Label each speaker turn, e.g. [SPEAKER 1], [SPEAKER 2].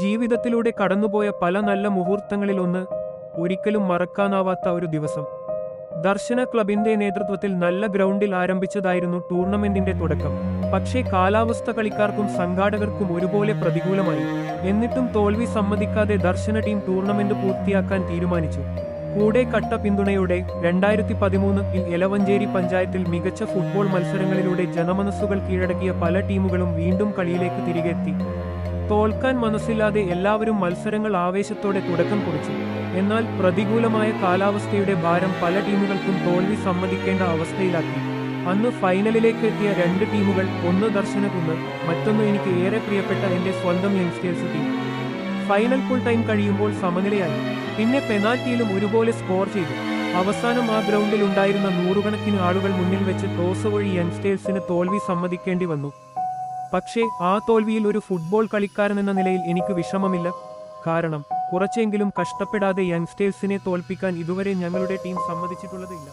[SPEAKER 1] ജീവിതത്തിലൂടെ കടന്നുപോയ പല നല്ല മുഹൂർത്തങ്ങളിലൊന്ന്, ഒരിക്കലും മറക്കാനാവാത്ത ഒരു ദിവസം. ദർശന ക്ലബിന്റെ നേതൃത്വത്തിൽ നല്ല ഗ്രൗണ്ടിൽ ആരംഭിച്ചതായിരുന്നു ടൂർണമെന്റിന്റെ തുടക്കം. പക്ഷേ കാലാവസ്ഥ കളിക്കാർക്കും സംഘാടകർക്കും ഒരുപോലെ പ്രതികൂലമായി. എന്നിട്ടും തോൽവി സമ്മതിക്കാതെ ദർശന ടീം ടൂർണമെന്റ് പൂർത്തിയാക്കാൻ തീരുമാനിച്ചു. കൂടെ കട്ട പിന്തുണയോടെ 2013-ൽ എലവഞ്ചേരി പഞ്ചായത്തിൽ മികച്ച ഫുട്ബോൾ മത്സരങ്ങളിലൂടെ ജനമനസ്സുകൾ കീഴടക്കിയ പല ടീമുകളും വീണ്ടും കളിയിലേക്ക് തിരികെത്തി. തോൽക്കാൻ മനസ്സില്ലാതെ എല്ലാവരും മത്സരങ്ങൾ ആവേശത്തോടെ തുടക്കം കുറിച്ചു. എന്നാൽ പ്രതികൂലമായ കാലാവസ്ഥയുടെ ഭാരം പല ടീമുകൾക്കും തോൽവി സമ്മതിക്കേണ്ട അവസ്ഥയിലാക്കി. അന്ന് ഫൈനലിലേക്ക് എത്തിയ രണ്ട് ടീമുകൾ, ഒന്ന് ദർശനകുന്ന്, മറ്റൊന്ന് എനിക്ക് ഏറെ പ്രിയപ്പെട്ട എന്റെ സ്വന്തം youngsters team. Final full time കഴിയുമ്പോൾ സമനിലയായി. പിന്നെ പെനാൽറ്റിയിലും ഒരുപോലെ സ്കോർ ചെയ്തു. അവസാനം ആ ഗ്രൗണ്ടിൽ ഉണ്ടായിരുന്ന നൂറുകണക്കിന് ആളുകൾ മുന്നിൽ വെച്ച് ടോസ് വഴി യങ്സ്റ്റേഴ്സിന് തോൽവി സമ്മതിക്കേണ്ടി വന്നു. പക്ഷേ ആ തോൽവിയിൽ ഒരു ഫുട്ബോൾ കളിക്കാരനെന്ന നിലയിൽ എനിക്ക് വിഷമമില്ല. കാരണം കുറച്ചെങ്കിലും കഷ്ടപ്പെടാതെ യങ്സ്റ്റേഴ്സിനെ തോൽപ്പിക്കാൻ ഇതുവരെ ഞങ്ങളുടെ ടീം സമ്മതിച്ചിട്ടുള്ളതില്ല.